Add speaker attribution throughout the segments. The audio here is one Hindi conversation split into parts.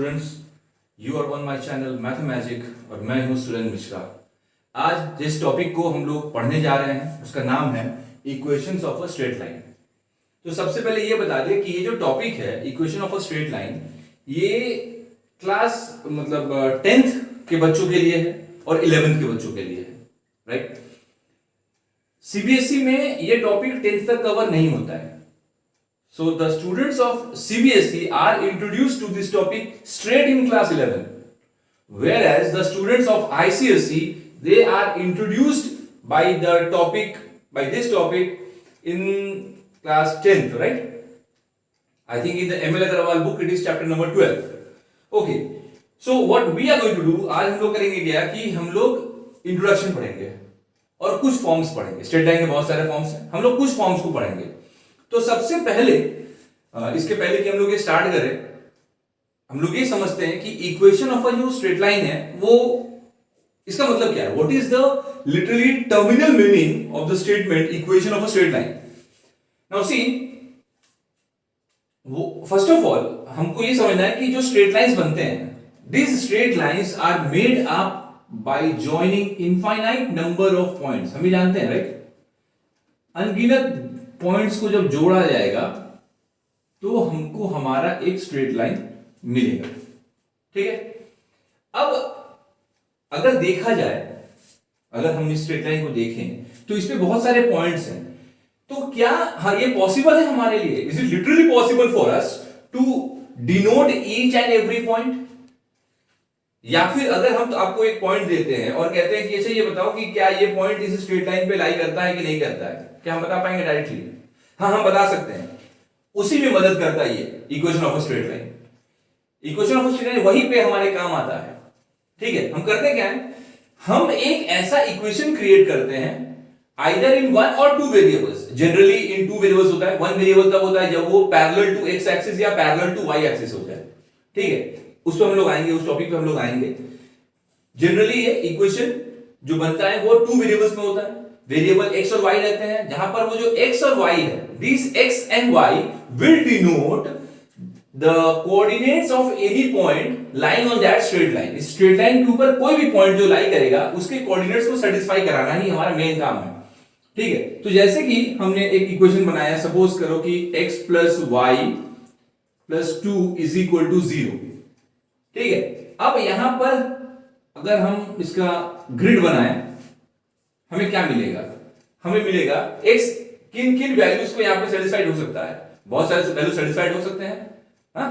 Speaker 1: Students, you are on my channel Mathmagic और मैं हूं सुरेंद्र मिश्रा। आज जिस टॉपिक को हम लोग पढ़ने जा रहे हैं उसका नाम है equations of a straight line. तो सबसे पहले ये बता दें कि ये जो टॉपिक है equation of a straight line, ये क्लास मतलब 10th के बच्चों के लिए है और 11th के बच्चों के लिए है, राइट। सीबीएसई में ये टॉपिक 10th तक कवर नहीं होता है। So the students of CBSE are introduced to this topic straight in class 11, whereas the students of ICSE they are introduced by this topic in class 10th, right? I think in the ML Agarwal book it is chapter number 12. Okay, so what we are going to do, आज हम लोग करेंगे क्या कि हम लोग इंट्रोडक्शन पढ़ेंगे और कुछ फॉर्म्स पढ़ेंगे। स्ट्रेट लाइन के बहुत सारे फॉर्म्स हैं, हम लोग कुछ फॉर्म्स को पढ़ेंगे। तो सबसे पहले इसके पहले कि हम लोग ये स्टार्ट करें, हम लोग ये समझते हैं कि इक्वेशन ऑफ अ जो स्ट्रेट लाइन है वो इसका मतलब क्या है। What is the literally terminal meaning of the statement equation of a straight line. Now see, first of all हमको ये समझना है कि जो स्ट्रेट लाइंस बनते हैं, this straight lines are made up by joining infinite number of points. हम भी जानते हैं, राइट। अनगिनत पॉइंट्स को जब जोड़ा जाएगा तो हमको हमारा एक स्ट्रेट लाइन मिलेगा, ठीक है। अब अगर देखा जाए, अगर हम इस स्ट्रेट लाइन को देखें तो इस पे बहुत सारे पॉइंट्स हैं। तो क्या ये पॉसिबल है हमारे लिए? Is it literally possible for us to denote each and every point? या फिर अगर हम तो आपको एक पॉइंट देते हैं और कहते हैं कि अच्छा ये बताओ कि क्या ये पॉइंट इस स्ट्रेट लाइन पे लाई करता है कि नहीं करता है, क्या हम बता पाएंगे डायरेक्टली? हाँ, हम बता सकते हैं। उसी में मदद करता है ये equation of a straight line. Equation of a straight line वहीं पे हमारे काम आता है, ठीक है। हम करते क्या है, हम एक ऐसा इक्वेशन क्रिएट करते हैं आइदर इन वन और two variables. Generally in two variables होता है। वन वेरिएबल तब होता है जब वो पैरेलल टू एक्स एक्सिस या पैरेलल टू वाई एक्सिस होता है, ठीक है। उस पर हम लोग आएंगे, उस टॉपिक पे हम लोग आएंगे। जनरली ये इक्वेशन जो बनता है वो टू वेरिएबल्स में होता है। वेरिएबल x और y रहते हैं, जहां पर वो जो x और y है, this x and y will denote the coordinates of any point lying on that straight line। इस स्ट्रेट लाइन के ऊपर कोई भी पॉइंट जो लाई करेगा उसके कोऑर्डिनेट्स को सेटिस्फाई कराना ही हमारा मेन काम है, ठीक है। तो जैसे कि हमने एक इक्वेशन बनाया, सपोज करो कि x plus y plus 2 is equal to 0, ठीक है। अब यहां पर अगर हम इसका ग्रिड बनाएं, हमें क्या मिलेगा? हमें मिलेगा x किन किन वैल्यूज को यहां पे सेटिस्फाइड हो सकता है। बहुत सारे वैल्यू सेटिस्फाइड हो सकते हैं, हाँ।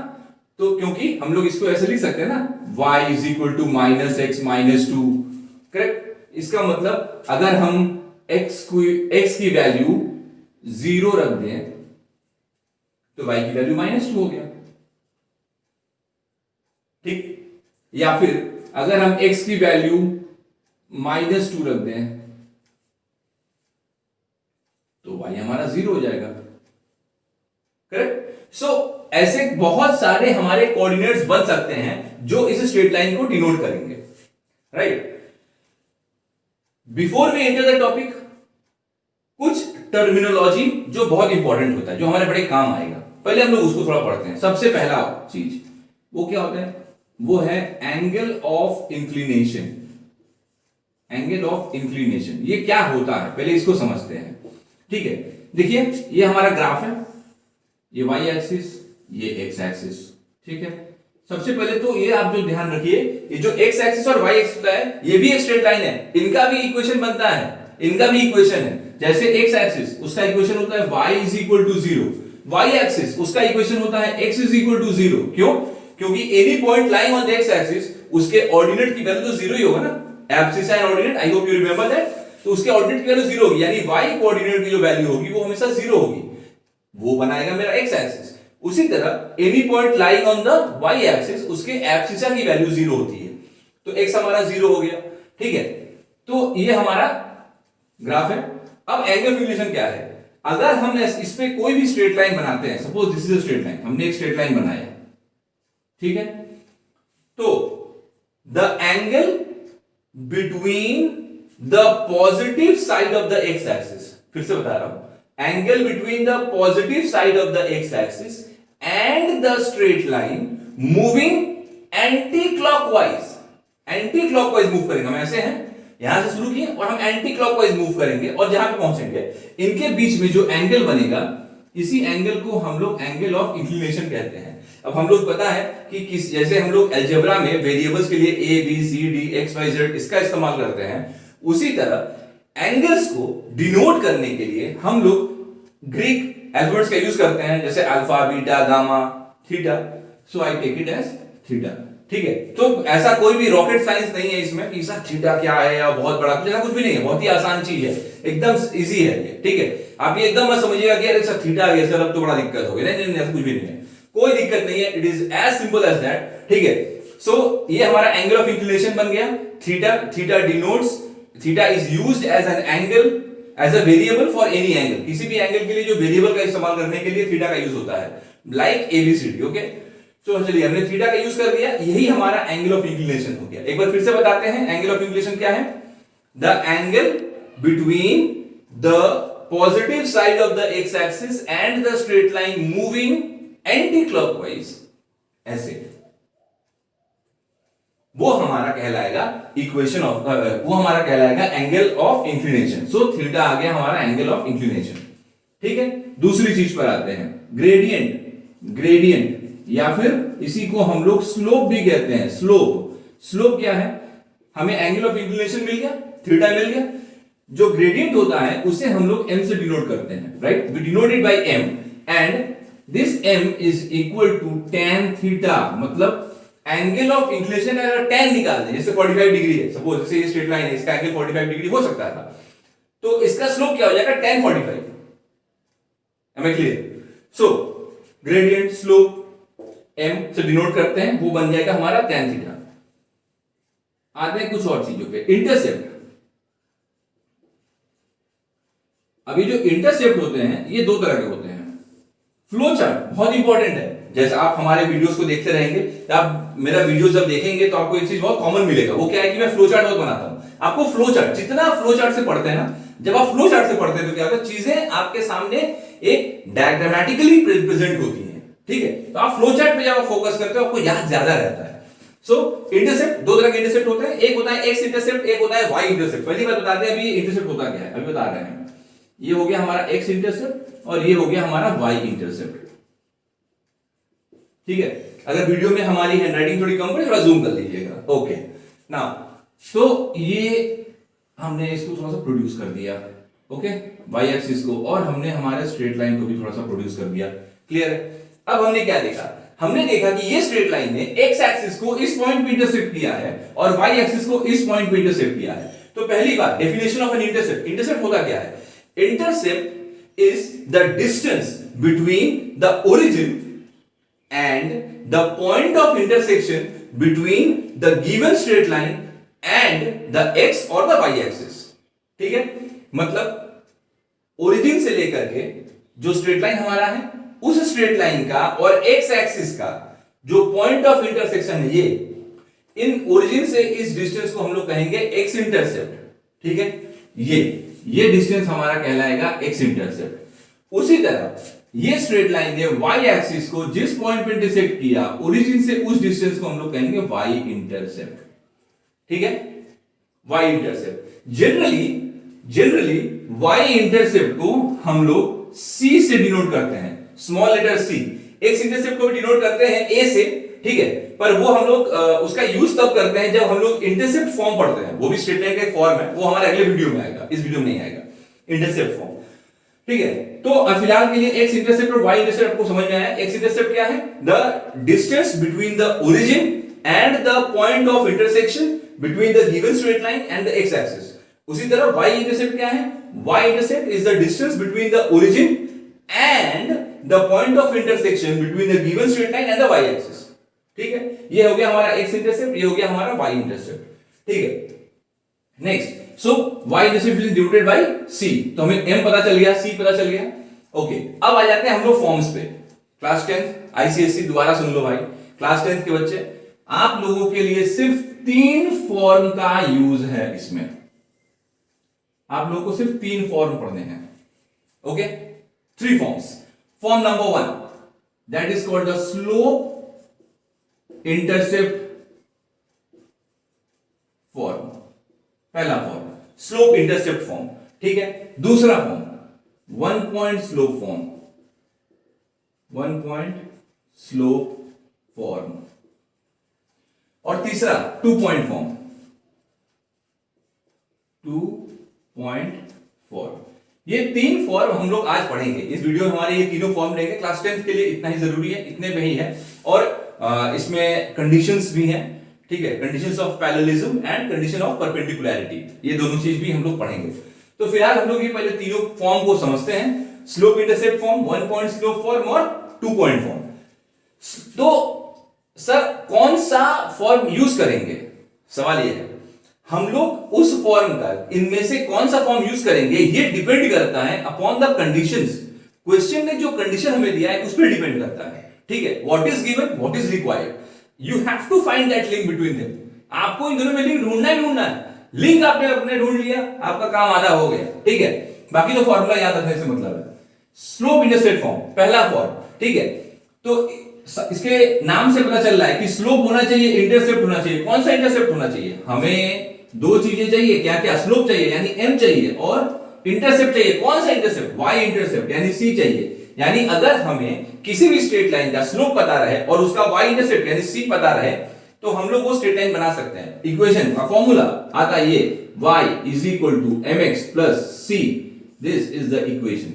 Speaker 1: तो क्योंकि हम लोग इसको ऐसे लिख सकते हैं ना, y is equal to -x - 2, correct. इसका मतलब अगर हम x की वैल्यू 0 रख दें तो y की वैल्यू -2 हो गया, ठीक। या फिर अगर हम x की वैल्यू -2 रख दें तो y हमारा 0 हो जाएगा, करेक्ट। सो ऐसे बहुत सारे हमारे कोऑर्डिनेट्स बन सकते हैं जो इस स्ट्रेट लाइन को डिनोट करेंगे, right. Before we enter the topic, कुछ टर्मिनोलॉजी जो बहुत इंपॉर्टेंट होता है, जो हमारे बड़े काम आएगा, पहले हम लोग उसको थोड़ा पढ़ते हैं। सबसे पहला चीज वो क्या होता है? वो है angle of inclination. Angle of inclination ये क्या होता है, पहले इसको समझते हैं, ठीक है। देखिए ये हमारा ग्राफ है, ये y एक्सिस, ये x एक्सिस, ठीक है। सबसे पहले तो ये आप जो ध्यान रखिए, ये जो x एक्सिस और y एक्सिस होता है ये भी एक स्ट्रेट लाइन है, इनका भी इक्वेशन बनता है, इनका भी इक्वेशन है। जैसे x एक्सिस उसका इक्वेशन होता है y is equal to 0, y axis उसका इक्वेशन होता है x is equal to 0। क्यों? क्योंकि any point lying on the x axis उसके ऑर्डिनेट की वैल्यू तो 0 ही होगा ना। Abscess and ordinate, I hope you remember that. तो उसके ऑर्डिनेट की वैल्यू 0 होगी, यानी y कोऑर्डिनेट की जो वैल्यू होगी वो हमेशा 0 होगी, वो बनाएगा मेरा x एक्सिस। उसी तरह any point lying on the y axis उसके एब्सिसा की वैल्यू 0 होती है, तो x हमारा 0 हो गया, ठीक है। तो ये हमारा ग्राफ है। अब एंगल ऑफ इंक्लिनेशन क्या है? अगर हम इस पे कोई भी स्ट्रेट लाइन बनाते हैं, suppose this is a straight line, हमने एक स्ट्रेट लाइन बनाया, ठीक है। तो the angle between the positive side of the x axis, फिर से बता रहा हूं, angle between the positive side of the x axis and the straight line moving anti clockwise move करेंगे। हम ऐसे हैं, यहां से शुरू किए और हम एंटी क्लॉकवाइज मूव करेंगे और जहां पे पहुंचेंगे इनके बीच में जो एंगल बनेगा, इसी एंगल को हम लोग एंगल ऑफ इंक्लिनेशन कहते हैं। अब हम लोग पता है कि किस, जैसे हम लोग अलजेब्रा में वेरिएबल्स के लिए A B C D X Y Z इसका इस्तेमाल करते हैं, उसी तरह एंगल्स को डिनोट करने के लिए हम लोग ग्रीक अल्फाबेट्स का यूज करते हैं, जैसे alpha beta gamma theta. So I take it as theta. ठीक है, तो ऐसा कोई भी रॉकेट साइंस नहीं है इसमें कि सर थीटा क्या है या बहुत बड़ा, कुछ ऐसा कुछ भी नहीं है, बहुत ही आसान चीज है, एकदम इजी है ये। ठीक है, आप ये एकदम मत समझिएगा कि अरे सर थीटा है सर अब तो बड़ा दिक्कत हो गया, नहीं ऐसा कुछ भी नहीं है, कोई दिक्कत नहीं है, it is as simple as that. ठीक है, सो ये हमारा एंगल ऑफ इंक्लिनेशन बन गया theta. Theta denotes, theta is used as an angle, as a variable for any angle. किसी भी एंगल के लिए जो वेरिएबल का इस्तेमाल करने के लिए थीटा का यूज होता है, लाइक एबीसीडी। ओके, तो चलिए हमने थीटा का यूज कर दिया, यही हमारा एंगल ऑफ इंक्लिनेशन हो गया। एक बार फिर से बताते हैं एंगल ऑफ इंक्लिनेशन क्या है। The angle between the positive side of the x axis and the straight line moving anti clockwise, ऐसे, वो हमारा कहलाएगा इक्वेशन ऑफ, वो हमारा कहलाएगा angle of inclination. So theta आ गया हमारा एंगल ऑफ इंक्लिनेशन। ठीक है, दूसरी चीज पर आते हैं, ग्रेडियंट या फिर इसी को हम लोग स्लोप भी कहते हैं। स्लोप क्या है, हमें एंगल ऑफ इंक्लिनेशन मिल गया, थीटा मिल गया, जो ग्रेडियंट होता है उसे हम लोग m से डिनोट करते हैं, right, we denote it by m and this m is equal to tan theta. मतलब एंगल ऑफ इंक्लिनेशन अगर tan निकाल दें, जैसे 45 डिग्री है, सपोज जैसे ये स्ट्रेट लाइन है, इसका एंगल 45 डिग्री हो सकता था, तो इसका स्लोप क्या हो जाएगा, tan 45। Am I clear? So gradient slope m से डिनोट करते हैं, वो बन जाएगा हमारा tan थीटा। आते हैं कुछ और चीजों पे, इंटरसेप्ट। अभी जो इंटरसेप्ट होते हैं ये दो तरह के होते हैं। फ्लो चार्ट बहुत इंपॉर्टेंट है, जैसे आप हमारे वीडियोस को देखते रहेंगे, आप मेरा वीडियो जब देखेंगे तो आपको एक चीज बहुत कॉमन मिलेगा, वो क्या है कि मैं फ्लो चार्ट बहुत बनाता हूं। आपको फ्लो चार्ट, जितना फ्लो चार्ट से पढ़ते हैं ना, जब आप फ्लो चार्ट से पढ़ते हैं तो क्या होता है, चीजें आपके सामने एक डायग्रामेटिकली प्रेजेंट होती हैं। ठीक है, तो आप फ्लो चार्ट पे जब आप फोकस करते हो आपको याद ज्यादा रहता है। सो इंटरसेप्ट, दो तरह के इंटरसेप्ट होते हैं, एक होता है एक्स इंटरसेप्ट, एक होता है वाई इंटरसेप्ट। पहली बात बताते हैं अभी इंटरसेप्ट होता क्या है, अभी बता रहे हैं। ये हो गया हमारा एक्स इंटरसेप्ट और ये हो गया हमारा वाई इंटरसेप्ट। ठीक है, अगर वीडियो में हमारी हैंडराइटिंग थोड़ी कम पड़े थोड़ा जूम कर लीजिएगा। ओके, नाउ तो ये हमने इसको थोड़ा सा प्रोड्यूस कर दिया, ओके, वाई एक्सिस को, और हमने हमारे स्ट्रेट लाइन को भी थोड़ा सा प्रोड्यूस कर दिया। क्लियर है? अब हमने क्या देखा, हमने देखा कि ये स्ट्रेट लाइन ने एक्स एक्सिस को इस पॉइंट पे इंटरसेक्ट किया है और वाई एक्सिस को इस पॉइंट पे इंटरसेक्ट किया है। तो पहली बात, definition of an intercept. Intercept होता क्या है? Intercept is the distance between the origin and the point of intersection between the given straight line and the x or the y axis। ठीक है, मतलब ओरिजिन से लेकर के जो स्ट्रेट लाइन हमारा है, उस स्ट्रेट लाइन का और x एक्सिस का जो पॉइंट ऑफ इंटरसेक्शन है, ये इन ओरिजिन से इस डिस्टेंस को हम लोग कहेंगे x इंटरसेप्ट। ठीक है, ये डिस्टेंस हमारा कहलाएगा x इंटरसेप्ट। उसी तरह ये स्ट्रेट लाइन ने y एक्सिस को जिस पॉइंट पे इंटरसेक्ट किया, ओरिजिन से उस डिस्टेंस को हम लोग कहेंगे y इंटरसेप्ट। ठीक है, y intercept. Generally y intercept को हम लोग c से डिनोट करते हैं, small letter c। x intercept को भी डिनोट करते हैं a से, ठीक है, पर वो हम लोग उसका यूज तब करते हैं जब हम लोग इंटरसेप्ट फॉर्म पढ़ते हैं, वो भी स्ट्रेट लाइन का एक फॉर्म है, वो हमारे अगले वीडियो में आएगा, इस वीडियो में नहीं आएगा, इंटरसेप्ट फॉर्म। ठीक है, तो फिलहाल के लिए x इंटरसेप्ट और y इंटरसेप्ट आपको समझ में आया। x इंटरसेप्ट क्या है? The distance between the origin and the point of intersection between the given straight line and the x axis. उसी तरह y इंटरसेप्ट क्या है? y intercept is the distance between the origin and the point of intersection between the given straight line and the y axis. ठीक है, ये हो गया हमारा x इंटरसेप्ट, ये हो गया हमारा y इंटरसेप्ट। ठीक है, next, so y intercept is denoted by c। तो हमें m पता चल गया, c पता चल गया। ओके, अब आ जाते हैं हम लोग फॉर्म्स पे। क्लास 10 आईसीएससी, दोबारा सुन लो भाई, क्लास 10 के बच्चे, आप लोगों के लिए सिर्फ 3 फॉर्म का यूज है इसमें। आप लोगों को सिर्फ 3 फॉर्म पढ़ने हैं। Okay, 3 forms. Form number 1, that is called the slope intercept form, पहला फॉर्म स्लोप इंटरसेप्ट फॉर्म, ठीक है। दूसरा form one point slope form, one point slope form, और तीसरा to point form, two point form. ये तीन फॉर्म हम लोग आज पढ़ेंगे इस वीडियो में। हमारे ये तीनों फॉर्म रहेंगे, क्लास 10th के लिए इतना ही जरूरी है, इतने में ही है। और इसमें कंडीशंस भी हैं, ठीक है, conditions of parallelism and condition of perpendicularity, ये दोनों चीज भी हम लोग पढ़ेंगे। तो फिलहाल हम लोग ये पहले तीनों फॉर्म को समझते हैं, slope intercept form, one point slope form और टू पॉइंट फॉर्म। तो सर कौन सा फॉर्म यूज करेंगे, सवाल ये है। हम लोग उस फॉर्म का, इनमें से कौन सा फॉर्म यूज करेंगे, ये डिपेंड करता है अपॉन द कंडीशंस। क्वेश्चन ने जो कंडीशन हमें दिया है उस पर डिपेंड करता है, ठीक है। What is given, what is required, you have to find that link between them. आपको इन दोनों में लिंक ढूंढना ही ढूंढना है। लिंक आपने अपने ढूंढ लिया, आपका काम आधा हो गया, ठीक है। बाकी तो फॉर्मूला याद रखने से मतलब है। स्लोप इंटरसेप्ट फॉर्म, पहला फॉर्म, ठीक है। तो इसके नाम से पता चल रहा है कि स्लोप होना चाहिए, इंटरसेप्ट होना चाहिए। कौन सा इंटरसेप्ट होना चाहिए, हमें दो चीजें चाहिए, क्या क्या, स्लोप चाहिए यानी m चाहिए, और इंटरसेप्ट चाहिए। कौन सा इंटरसेप्ट, y इंटरसेप्ट यानी c चाहिए। यानी अगर हमें किसी भी स्ट्रेट लाइन का स्लोप पता रहे और उसका y इंटरसेप्ट यानी c पता रहे, तो हम लोग वो स्ट्रेट लाइन बना सकते हैं। इक्वेशन का फॉर्मूला आता है ये, y is equal to mx plus c, this is the equation.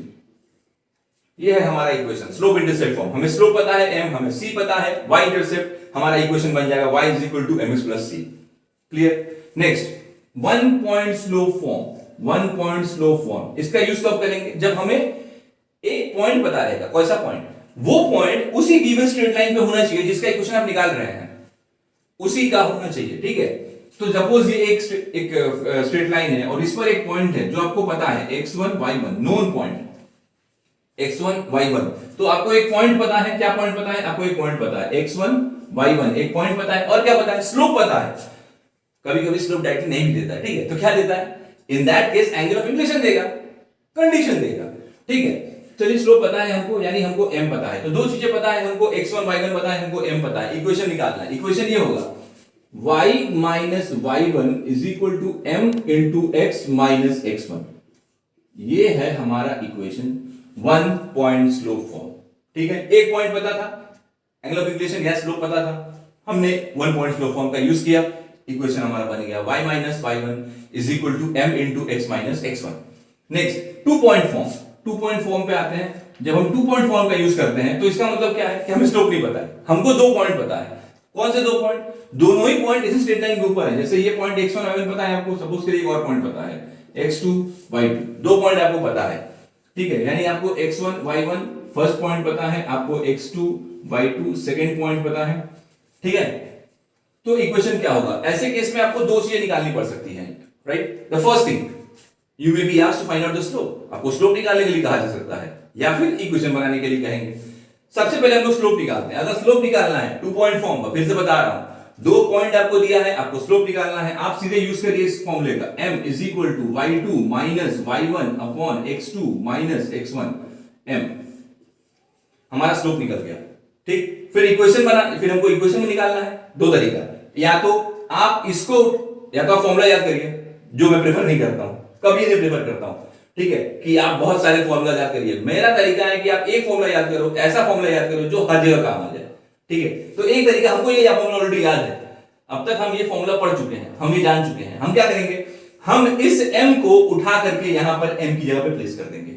Speaker 1: ये है हमारा इक्वेशन, स्लोप इंटरसेप्ट फॉर्म। हमें स्लोप पता है m, हमें c पता है, y इंटरसेप्ट, हमारा इक्वेशन बन जाएगा y is equal to mx plus c। Clear. Next, one point slope form, one point slope form, इसका यूज कब करेंगे, जब हमें एक पॉइंट पता रहेगा। कौन सा पॉइंट, वो पॉइंट उसी गिवन स्ट्रेट लाइन पे होना चाहिए जिसका इक्वेशन आप निकाल रहे हैं, उसी का होना चाहिए, ठीक है। तो सपोज ये एक स्ट्रेट लाइन है और इस पर एक पॉइंट है जो आपको पता है x1 y1, known point x1 y1। तो आपको एक पॉइंट पता है, क्या पॉइंट पता है, आपको एक पॉइंट पता है x1 y1, एक पॉइंट पता है, और क्या पता है, स्लोप पता है। कभी कभी स्लोप डायरेक्टली नहीं भी देता है, ठीक है। तो क्या देता है, in that case angle of inclination देगा, कंडीशन देगा, ठीक है। चलिए स्लोप पता है हमको, यानी हमको m पता है। तो दो चीजें पता है हमको, x1 y1 पता है, हमको m पता है। इक्वेशन निकालना है, इक्वेशन ये होगा y minus y1 is equal to m into x minus x1। ये है हमारा equation, one point slope form, ठीक है। एक पॉइंट पता था, एंगल ऑफ इंक्लिनेशन या स्लोप पता था, हमने वन पॉइंट स्लोप फॉर्म का यूज किया, इक्वेशन हमारा बन गया y minus y1 is equal to m into x minus x1। Next, two point form. Two point form पे आते हैं। जब हम टू पॉइंट फॉर्म का यूज करते हैं तो इसका मतलब क्या है कि हमें स्लोप नहीं पता है, हमको दो पॉइंट पता है। कौन से दो पॉइंट, दोनों ही पॉइंट इसी स्ट्रेट लाइन के ऊपर है। जैसे ये पॉइंट x1 y1 पता है आपको, सपोज करिए एक और पॉइंट पता है x2 y2, दो पॉइंट आपको पता है, ठीक है। यानी आपको x1 y1 फर्स्ट पॉइंट पता है, आपको x2 y2 सेकंड पॉइंट पता है, ठीक है। तो इक्वेशन क्या होगा, ऐसे केस में आपको दो चीजें निकालनी पड़ सकती हैं, right. The first thing, you may be asked to find out the slope. आपको स्लोप निकालने के लिए कहा जा सकता है, या फिर इक्वेशन बनाने के लिए कहेंगे। सबसे पहले हम लोग स्लोप निकालते हैं। अगर स्लोप निकालना है टू पॉइंट फॉर्म का, फिर से बता रहा हूं, दो पॉइंट आपको दिया है, आपको स्लोप निकालना है। आप सीधे यूज करिए इस फॉर्मूले का, m is equal to y2 minus y1 upon x2 minus x1 m। हमारा स्लोप निकल गया, ठीक। फिर इक्वेशन बना, फिर हमको इक्वेशन में निकालना है। दो तरीका, या तो आप इसको, या तो आप फॉर्मूला याद करिए, जो मैं प्रेफर नहीं करता हूं, कभी नहीं प्रेफर करता हूं, ठीक है, कि आप बहुत सारे फॉर्मूला याद करिए। मेरा तरीका है कि आप एक फॉर्मूला याद करो, ऐसा फॉर्मूला याद करो जो हर जगह काम आ जाए, ठीक है। तो एक तरीका, हमको ये फॉर्मूला ऑलरेडी याद है, अब तक हम ये फॉर्मूला पढ़ चुके हैं, हम ये जान चुके हैं। हम क्या करेंगे, हम इस m को उठा करके यहां पर m की जगह पे प्लेस कर देंगे,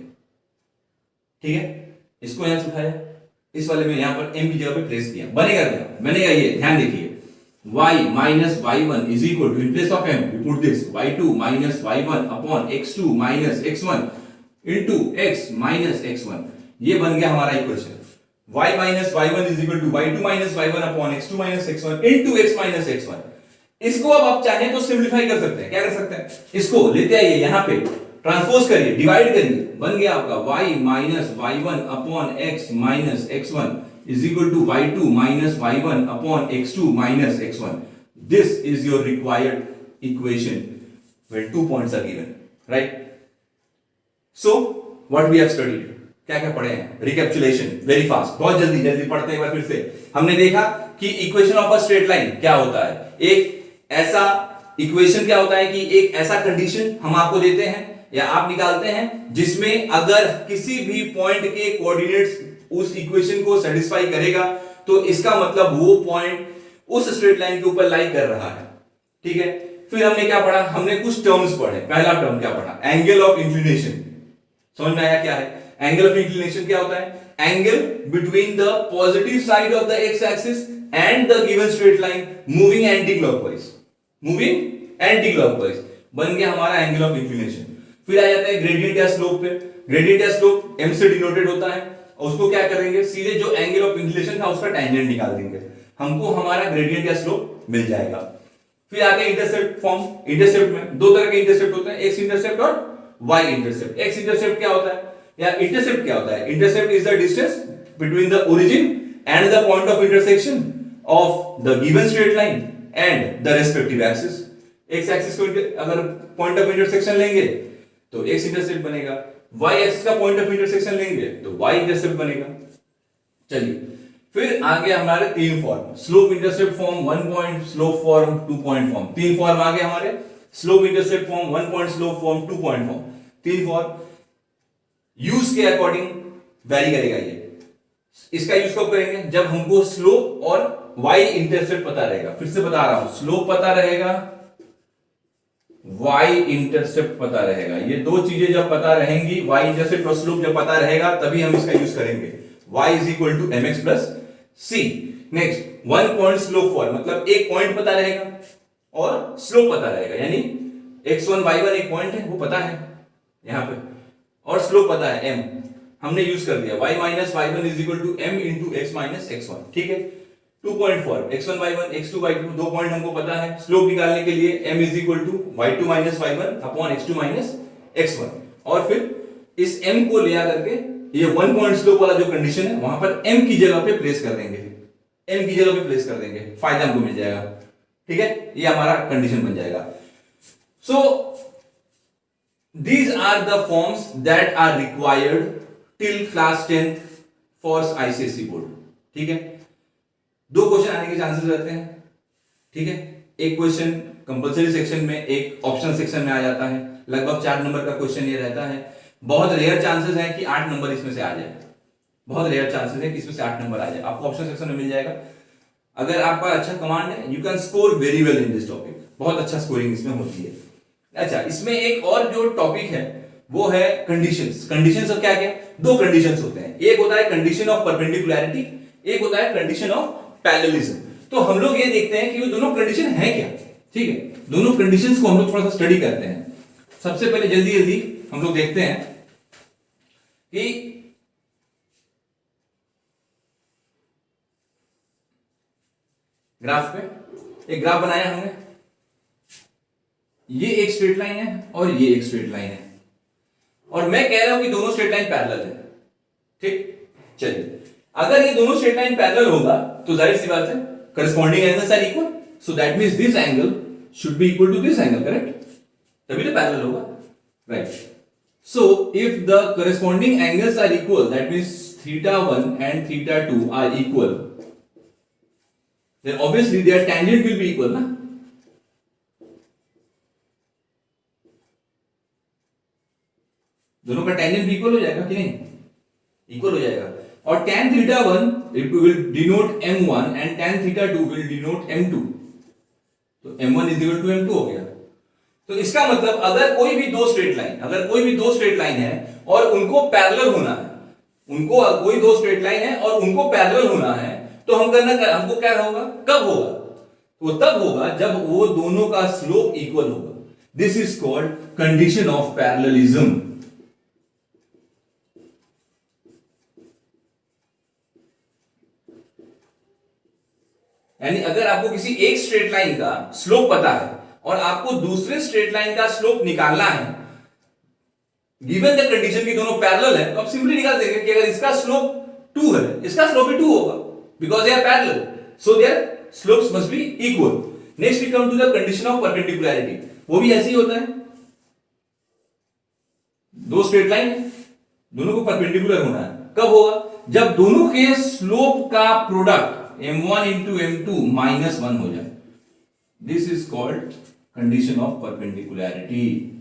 Speaker 1: ठीक है। इसको यहां से उठाया, इस वाले में यहां पर m की जगह पे प्लेस किया, बनेगा क्या, बनेगा ये, ध्यान देखिए, y minus y1 is equal to, in place of m we put this y2 minus y1 upon x2 minus x1 into x minus x1। ये बन गया हमारा equation, y minus y1 is equal to y2 minus y1 upon x2 minus x1 into x minus x1। इसको अब आप चाहें तो सिंप्लीफाई कर सकते हैं। क्या कर सकते हैं, इसको लेते आइए यहां पे, ट्रांसपोज करिए, डिवाइड करिए, बन गया आपका y minus y1 upon x minus x1 is equal to y2 minus y1 upon x2 minus x1। This is your required equation when 2 points are given, right? So what we have studied, क्या क्या पढ़े हैं, रिकैप्चुलेशन वेरी फास्ट, बहुत जल्दी जल्दी पढ़ते हैं एक बार फिर से। हमने देखा कि equation of a straight line क्या होता है, एक ऐसा इक्वेशन क्या होता है कि एक ऐसा कंडीशन हम आपको देते हैं या आप निकालते हैं जिसमें अगर किसी भी पॉइंट के कोऑर्डिनेट्स उस इक्वेशन को सेटिस्फाई करेगा तो इसका मतलब वो पॉइंट उस स्ट्रेट लाइन के ऊपर लाई कर रहा है। ठीक है, फिर हमने क्या पढ़ा, हमने कुछ टर्म्स पढ़े। पहला टर्म क्या पढ़ा, एंगल ऑफ इंक्लिनेशन। समझ में आया क्या है एंगल ऑफ इंक्लिनेशन? क्या होता है, angle between the positive side of the x axis and the given straight line moving anti clockwise. Moving anti clockwise बन गया हमारा एंगल ऑफ इंक्लिनेशन। फिर आ जाता है ग्रेडियंट या स्लोप पे। ग्रेडियंट या स्लोप m से डिनोटेड होता है और उसको क्या करेंगे, सीधे जो एंगल ऑफ इंक्लिनेशन था उसका टेंजेंट निकाल देंगे, हमको हमारा ग्रेडियंट या स्लोप मिल जाएगा। फिर आगे इंटरसेप्ट फॉर्म। इंटरसेप्ट में दो तरह के इंटरसेप्ट होते हैं, एक्स इंटरसेप्ट और वाई इंटरसेप्ट। एक्स इंटरसेप्ट क्या होता है या इंटरसेप्ट क्या होता है? Intercept is the distance between the origin and the point of intersection of the given straight line and the respective axis. X axis को अगर पॉइंट ऑफ इंटरसेक्शन लेंगे तो एक्स इंटरसेप्ट बनेगा, वाई एक्सिस का पॉइंट ऑफ इंटरसेक्शन लेंगे तो वाई इंटरसेप्ट बनेगा। चलिए फिर आगे हमारे तीन form, slope intercept form, 1 point slope form, 2 point form. तीन फॉर्म आ गए हमारे, slope intercept form, 1 point slope form, 2 point form. तीन फॉर्म यूज के अकॉर्डिंग वैरी करेगा ये। इसका यूज कब करेंगे, जब हमको स्लोप और वाई इंटरसेप्ट पता रहेगा। फिर से बता रहा हूं, स्लोप पता रहेगा, वाई इंटरसेप्ट पता रहेगा। ये दो चीजें जब पता रहेंगी, वाई इंटरसेप्ट और स्लोप जब पता रहेगा तभी हम इसका यूज करेंगे। y is equal to mx plus c। Next 1 point slope form, मतलब एक पॉइंट पता रहेगा और स्लोप पता रहेगा, यानी x1 y1 एक पॉइंट है वो पता है यहां पे, और स्लोप पता है m, हमने यूज कर दिया y minus y1 is equal to m into x minus x1। ठीक है, 2 point form, x1 y1 x2 y2 दो पॉइंट हमको पता है। स्लोप निकालने के लिए m is equal to y2 minus y1 upon x2 minus x1, और फिर इस m को ले आकर के ये 1 पॉइंट स्लोप वाला जो कंडीशन है वहां पर m की जगह पे प्लेस कर देंगे, m की जगह पे प्लेस कर देंगे, फायदा हमको मिल जाएगा। ठीक है, ये हमारा कंडीशन बन जाएगा। सो these are the forms that are required till class 10 for ICSE board. ठीक है, दो क्वेश्चन आने के चांसेस रहते हैं। ठीक है, एक क्वेश्चन कंपलसरी सेक्शन में, एक ऑप्शनल सेक्शन में आ जाता है। लगभग 4 नंबर का क्वेश्चन ये रहता है। बहुत रेयर चांसेस है कि 8 नंबर इसमें से आ जाए, बहुत रेयर चांसेस है कि इसमें से 8 नंबर आ जाए, आपको ऑप्शन सेक्शन में मिल जाएगा। अगर आपका अच्छा कमांड है, you can score very well in this topic, बहुत अच्छा स्कोरिंग इसमें होती है। अच्छा, इसमें एक और जो टॉपिक है वो है कंडीशंस। कंडीशंस ऑफ क्या क्या, दो कंडीशंस होते हैं, एक होता है कंडीशन ऑफ परपेंडिकुलैरिटी, एक होता है कंडीशन ऑफ पैरेललिज्म। तो हम लोग ये देखते हैं कि वो दोनों कंडीशन है क्या। ठीक है, दोनों कंडीशंस को हम लोग थोड़ा सा स्टडी करते हैं। सबसे पहले जल्दी जल्दी हम लोग देखते हैं कि ग्राफ पे एक ग्राफ बनाया हमने, ये एक स्ट्रेट लाइन है और ये एक स्ट्रेट लाइन है, और मैं कह रहा हूं कि दोनों स्ट्रेट लाइन पैरेलल है। ठीक, चलिए अगर ये दोनों स्ट्रेट लाइन पैरेलल होगा तो जाहिर सी बात है corresponding angles are equal, so that means this angle should be equal to this angle, correct? तभी तो पैरेलल होगा, right? So if the corresponding angles are equal, that means theta 1 and theta 2 are equal, then obviously their tangent will be equal, ना? दोनों का tangent भी equal हो जाएगा कि नहीं? Equal हो जाएगा। और tan theta 1 it will denote m1 and tan theta 2 will denote m2, तो m1 is equal to m2 हो गया। तो इसका मतलब अगर कोई भी दो स्ट्रेट लाइन है और उनको पैरेलल होना है, उनको कोई दो स्ट्रेट लाइन है और उनको पैरेलल होना है, तो हमको क्या होगा, कब होगा? वो तब होगा जब वो दोनों का स्लोप इक्वल होगा। This is called condition of parallelism. यानी अगर आपको किसी एक स्ट्रेट लाइन का स्लोप पता है और आपको दूसरे स्ट्रेट लाइन का स्लोप निकालना है, गिवन द कंडीशन की दोनों पैरेलल है, तो आप सिंपली निकाल देंगे कि अगर इसका स्लोप 2 है, इसका स्लोप भी 2 होगा, because they are parallel, so their slopes must be equal. Next we come to the condition of perpendicularity. वो भी ऐसे ही होता है, दो स्ट्रेट लाइन है, दोनों को परपेंडिकुलर होना है, कब होगा? जब दोनों के स्लोप का प्रोडक्ट m1 into m2 -1 हो जाए। This is called condition of perpendicularity.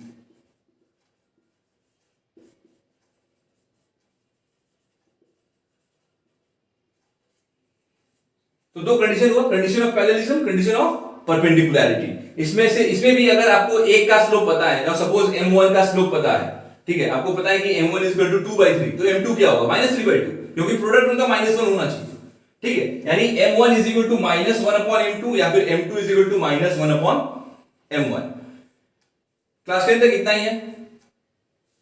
Speaker 1: तो दो कंडीशन हुआ, condition of parallelism, condition of perpendicularity. इसमें भी अगर आपको एक का स्लोप पता है, ना सपोज m1 का स्लोप पता है, ठीक है, आपको पता है कि m1 इज इक्वल टू 2/3, तो m2 क्या होगा -3/2, क्योंकि प्रोडक्ट उनका -1 होना चाहिए, ठीक है, यानी m1 is equal to -1/m2 या फिर m2 is equal to -1/m1। Class 10 तक इतना ही है।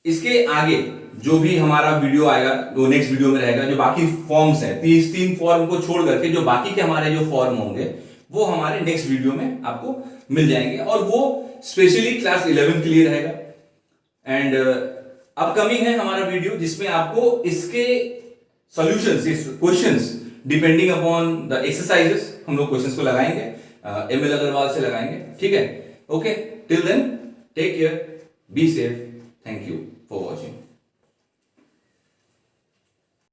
Speaker 1: इसके आगे जो भी हमारा वीडियो आएगा, वो नेक्स्ट वीडियो में रहेगा, जो बाकी फॉर्म्स है, तीन फॉर्म को छोड़ करके जो बाकी के हमारे जो फॉर्म होंगे वो हमारे नेक्स्ट वीडियो में आपको मिल जाएंगे, और वो स्पेशली क्लास 11 के लिए रहेगा। एंड अपकमिंग है हमारा वीडियो जिसमें आपको इसके सॉल्यूशंस, इस questions depending upon the exercises, हम लोग क्वेश्चंस को लगाएंगे, ML अग्रवाल से लगाएंगे, ठीक है। Okay, till then take care, be safe, thank you for watching.